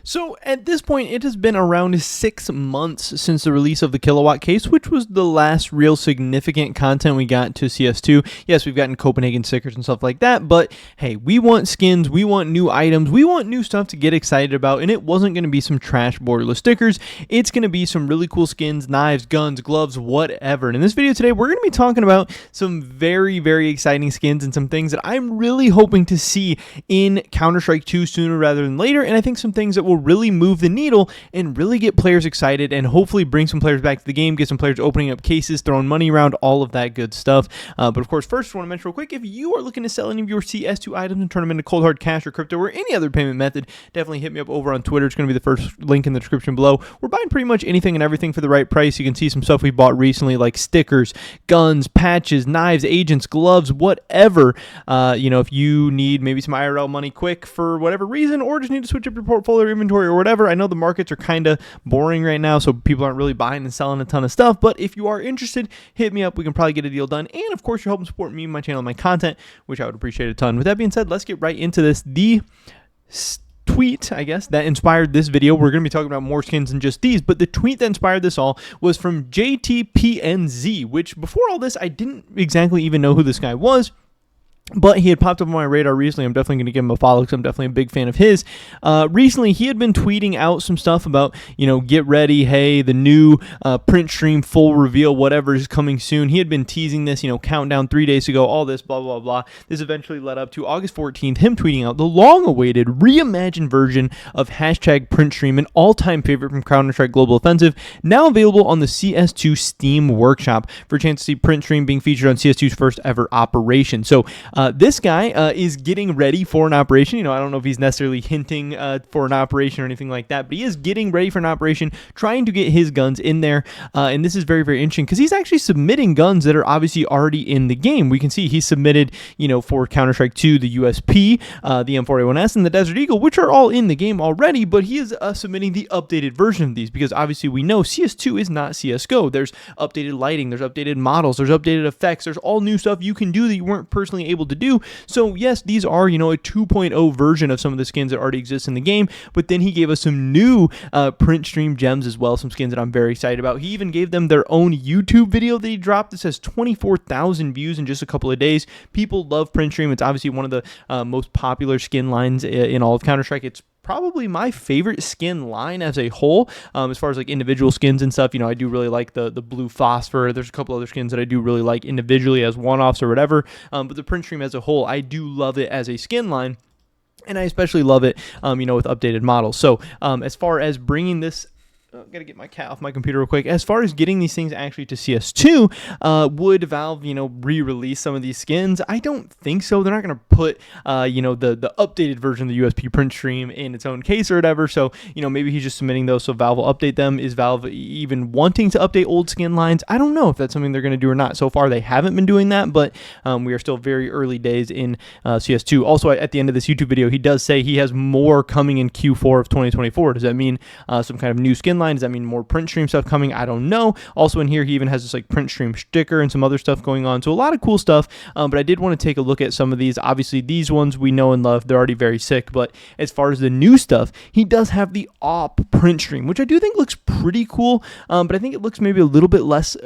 So at this point, it has been around 6 months since the release of the Kilowatt case, which was the last real significant content we got to CS2. Yes, we've gotten Copenhagen stickers and stuff like that, but hey, we want skins, we want new items, we want new stuff to get excited about, and it wasn't going to be some trash borderless stickers. It's going to be some really cool skins, knives, guns, gloves, whatever. And in this video today, we're going to be talking about some very, very exciting skins and some things that I'm really hoping to see in Counter-Strike 2 sooner rather than later, and I think some things that will really move the needle and really get players excited and hopefully bring some players back to the game, get some players opening up cases, throwing money around, all of that good stuff. But of course, first I want to mention real quick, if you are looking to sell any of your CS2 items and turn them into cold hard cash or crypto or any other payment method, definitely hit me up over on Twitter. It's going to be the first link in the description below. We're buying pretty much anything and everything for the right price. You can see some stuff we bought recently like stickers, guns, patches, knives, agents, gloves, whatever. If you need maybe some IRL money quick for whatever reason, or just need to switch up your portfolio inventory or whatever. I know the markets are kind of boring right now, so people aren't really buying and selling a ton of stuff, but if you are interested, hit me up. We can probably get a deal done, and of course, you're helping support me and my channel and my content, which I would appreciate a ton. With that being said, let's get right into this. The tweet, I guess, that inspired this video, we're going to be talking about more skins than just these, but the tweet that inspired this all was from JTPNZ, which before all this, I didn't exactly even know who this guy was, but he had popped up on my radar recently. I'm definitely going to give him a follow because I'm definitely a big fan of his. Recently, he had been tweeting out some stuff about, get ready, hey, the new Printstream full reveal, whatever is coming soon. He had been teasing this, countdown 3 days ago, all this, blah, blah, blah. This eventually led up to August 14th, him tweeting out the long-awaited, reimagined version of hashtag Printstream, an all-time favorite from Counter-Strike Global Offensive, now available on the CS2 Steam Workshop for a chance to see Printstream being featured on CS2's first ever operation. So, this guy is getting ready for an operation. I don't know if he's necessarily hinting for an operation or anything like that, but he is getting ready for an operation, trying to get his guns in there. And this is very, very interesting because he's actually submitting guns that are obviously already in the game. We can see he submitted, for Counter-Strike 2, the USP, the M4A1S, and the Desert Eagle, which are all in the game already, but he is submitting the updated version of these because obviously we know CS2 is not CSGO. There's updated lighting, there's updated models, there's updated effects, there's all new stuff you can do that you weren't personally able to do. So yes, these are, a 2.0 version of some of the skins that already exist in the game, but then he gave us some new Printstream gems as well, some skins that I'm very excited about. He even gave them their own YouTube video that he dropped. This has 24,000 views in just a couple of days. People love Printstream. It's obviously one of the most popular skin lines in all of Counter-Strike. It's probably my favorite skin line as a whole, as far as like individual skins and stuff. I do really like the blue phosphor. There's a couple other skins that I do really like individually as one-offs or whatever, but the Printstream as a whole, I do love it as a skin line, and I especially love it, with updated models. So as far as bringing this, gotta get my cat off my computer real quick. As far as getting these things actually to CS2, would Valve, re-release some of these skins? I don't think so. They're not gonna put, the updated version of the USP Printstream in its own case or whatever. So, maybe he's just submitting those so Valve will update them. Is Valve even wanting to update old skin lines? I don't know if that's something they're gonna do or not. So far, they haven't been doing that, but we are still very early days in CS2. Also, at the end of this YouTube video, he does say he has more coming in Q4 of 2024. Does that mean some kind of new skin line? Does that mean more Printstream stuff coming? I don't know. Also in here, he even has this like Printstream sticker and some other stuff going on. So a lot of cool stuff. But I did want to take a look at some of these. Obviously, these ones we know and love. They're already very sick. But as far as the new stuff, he does have the AWP Printstream, which I do think looks pretty cool. But I think it looks maybe a little bit less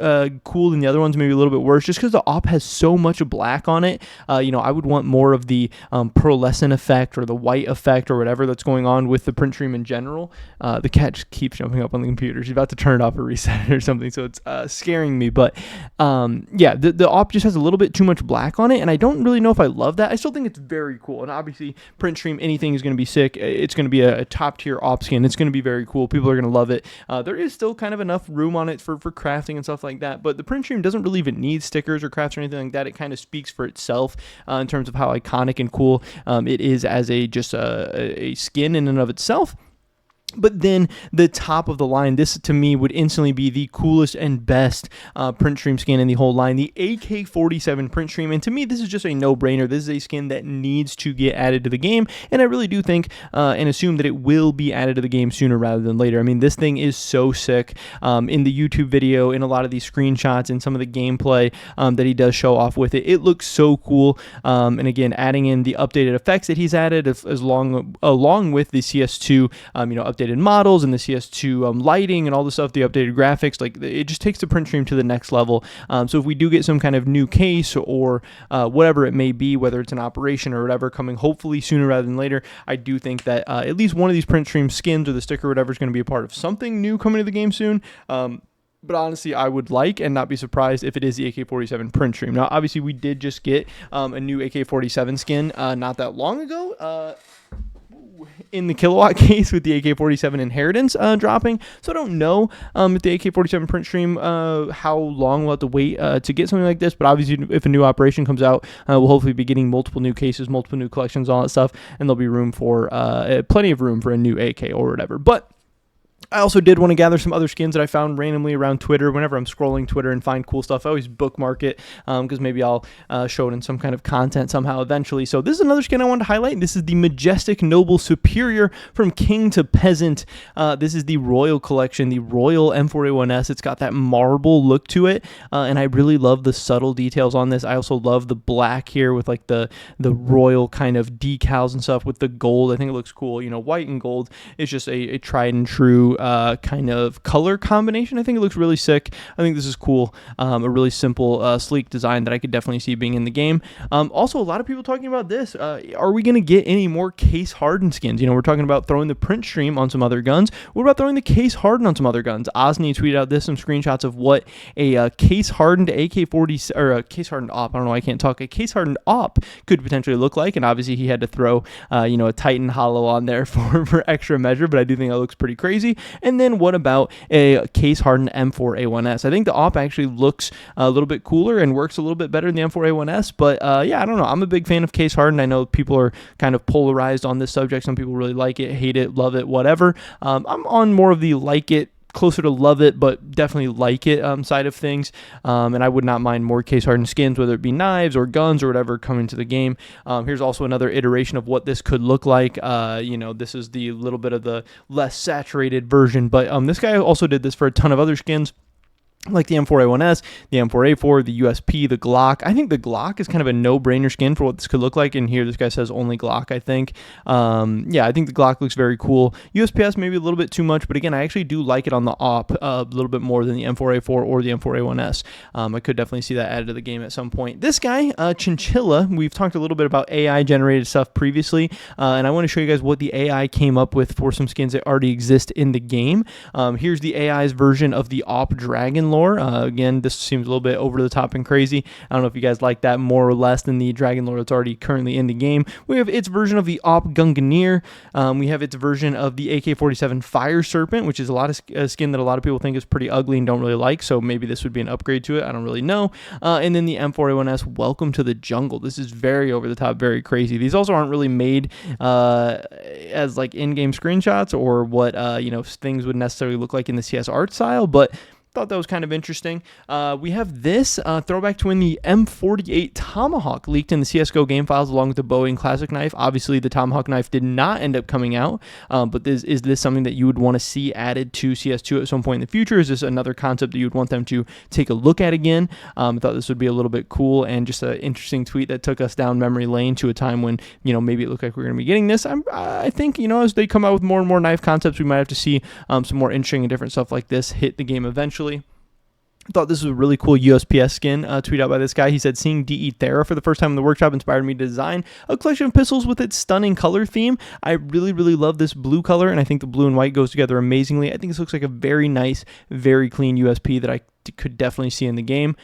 cool than the other ones, maybe a little bit worse, just because the AWP has so much black on it. I would want more of the pearlescent effect or the white effect or whatever that's going on with the Printstream in general. The cat just keeps jumping up on the computer. She's about to turn it off or reset it or something, so it's scaring me. But yeah, the AWP just has a little bit too much black on it, and I don't really know if I love that. I still think it's very cool, and obviously Printstream, anything is going to be sick. It's going to be a top tier AWP skin. It's going to be very cool. People are going to love it. There is still kind of enough room on it for crafting and stuff like that, but the Printstream doesn't really even need stickers or crafts or anything like that. It kind of speaks for itself in terms of how iconic and cool it is as a skin in and of itself. But then the top of the line, this to me would instantly be the coolest and best Printstream skin in the whole line, the AK-47 Printstream. And to me, this is just a no-brainer. This is a skin that needs to get added to the game, and I really do think and assume that it will be added to the game sooner rather than later. I mean, this thing is so sick. In the YouTube video, in a lot of these screenshots, and some of the gameplay that he does show off with it, it looks so cool. And again, adding in the updated effects that he's added, along with the CS2, updated models and the CS2 lighting and all the stuff, the updated graphics, like it just takes the Printstream to the next level. So if we do get some kind of new case or whatever it may be, whether it's an operation or whatever coming hopefully sooner rather than later, I do think that at least one of these Printstream skins or the sticker or whatever is going to be a part of something new coming to the game soon. But honestly, I would like and not be surprised if it is the AK-47 Printstream. Now, obviously, we did just get a new AK-47 skin not that long ago. In the Kilowatt case with the AK-47 Inheritance dropping. So I don't know if the AK-47 Printstream, how long we'll have to wait to get something like this. But obviously, if a new operation comes out, we'll hopefully be getting multiple new cases, multiple new collections, all that stuff. And there'll be room for, plenty of room for a new AK or whatever. But I also did want to gather some other skins that I found randomly around Twitter. Whenever I'm scrolling Twitter and find cool stuff, I always bookmark it because maybe I'll show it in some kind of content somehow eventually. So this is another skin I wanted to highlight. This is the Majestic Noble Superior from King to Peasant. This is the Royal Collection, the Royal M4A1S. It's got that marble look to it, and I really love the subtle details on this. I also love the black here with like the royal kind of decals and stuff with the gold. I think it looks cool. White and gold is just a tried and true kind of color combination. I think it looks really sick. I think this is cool. A really simple, sleek design that I could definitely see being in the game. Also, a lot of people talking about this. Are we going to get any more case hardened skins? We're talking about throwing the Printstream on some other guns. What about throwing the case hardened on some other guns? Osney tweeted out some screenshots of what a case hardened AK-40 or a case hardened op. I don't know. I can't talk. A case hardened op could potentially look like, and obviously he had to throw a Titan Hollow on there for extra measure. But I do think that looks pretty crazy. And then what about a case-hardened M4A1S? I think the AWP actually looks a little bit cooler and works a little bit better than the M4A1S, but yeah, I don't know. I'm a big fan of case-hardened. I know people are kind of polarized on this subject. Some people really like it, hate it, love it, whatever. I'm on more of the like it, closer to love it, but definitely like it side of things. And I would not mind more case hardened skins, whether it be knives or guns or whatever coming to the game. Here's also another iteration of what this could look like. This is the little bit of the less saturated version, but this guy also did this for a ton of other skins, like the M4A1S, the M4A4, the USP, the Glock. I think the Glock is kind of a no-brainer skin for what this could look like. And here, this guy says only Glock, I think. Yeah, I think the Glock looks very cool. USPS maybe a little bit too much, but again, I actually do like it on the AWP a little bit more than the M4A4 or the M4A1S. I could definitely see that added to the game at some point. This guy, Chinchilla, we've talked a little bit about AI-generated stuff previously, and I want to show you guys what the AI came up with for some skins that already exist in the game. Here's the AI's version of the AWP Dragon Lore. Again, this seems a little bit over the top and crazy. I don't know if you guys like that more or less than the Dragon Lore that's already currently in the game. We have its version of the AWP Gunganeer. We have its version of the AK-47 Fire Serpent, which is a skin that a lot of people think is pretty ugly and don't really like, so maybe this would be an upgrade to it. I don't really know. And then the M4A1S Welcome to the Jungle. This is very over the top, very crazy. These also aren't really made as like in-game screenshots or what things would necessarily look like in the CS art style, but thought that was kind of interesting. We have this throwback to when the M48 Tomahawk leaked in the CSGO game files along with the Boeing Classic Knife. Obviously, the Tomahawk Knife did not end up coming out, but is this something that you would want to see added to CS2 at some point in the future? Is this another concept that you would want them to take a look at again? I thought this would be a little bit cool and just an interesting tweet that took us down memory lane to a time when, maybe it looked like we were going to be getting this. I think, as they come out with more and more knife concepts, we might have to see some more interesting and different stuff like this hit the game eventually. I thought this was a really cool USPS skin tweet out by this guy. He said, seeing DE Thera for the first time in the workshop inspired me to design a collection of pistols with its stunning color theme. I really, really love this blue color, and I think the blue and white goes together amazingly. I think this looks like a very nice, very clean USP that I could definitely see in the game.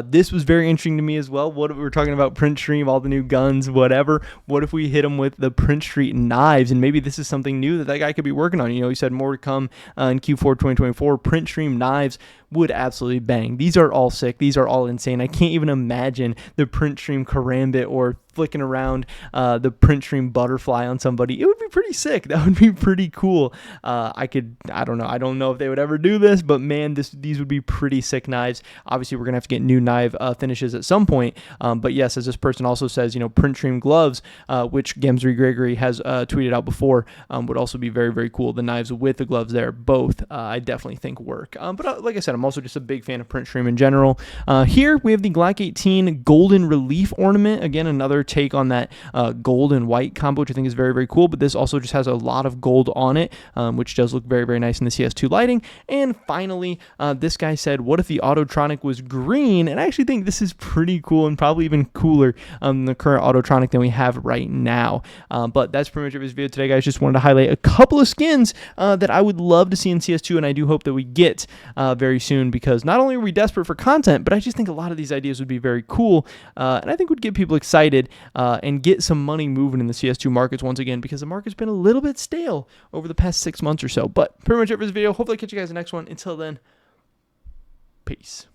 This was very interesting to me as well. What if we're talking about Printstream, all the new guns, whatever? What if we hit them with the Printstream knives? And maybe this is something new that guy could be working on. He said more to come in Q4 2024. Printstream knives would absolutely bang. These are all sick. These are all insane. I can't even imagine the Printstream Karambit or flicking around the Printstream butterfly on somebody. It would be pretty sick. That would be pretty cool. I don't know. I don't know if they would ever do this, but man, these would be pretty sick knives. Obviously, we're gonna have to get new knife finishes at some point. But yes, as this person also says, Printstream gloves, which Gamsry Gregory has tweeted out before, would also be very, very cool. The knives with the gloves there, both, I definitely think work. But like I said, I'm also just a big fan of Printstream in general. Here we have the Glock 18 Golden Relief Ornament. Again, another take on that gold and white combo, which I think is very, very cool. But this also just has a lot of gold on it, which does look very, very nice in the CS2 lighting. And finally, this guy said, what if the Autotronic was green? And I actually think this is pretty cool and probably even cooler than the current Autotronic that we have right now. But that's pretty much it for this video today, guys. Just wanted to highlight a couple of skins that I would love to see in CS2, and I do hope that we get very soon, because not only are we desperate for content, but I just think a lot of these ideas would be very cool, and I think would get people excited and get some money moving in the CS2 markets once again, because the market's been a little bit stale over the past 6 months or so. But pretty much it for this video. Hopefully I'll catch you guys in the next one. Until then, peace.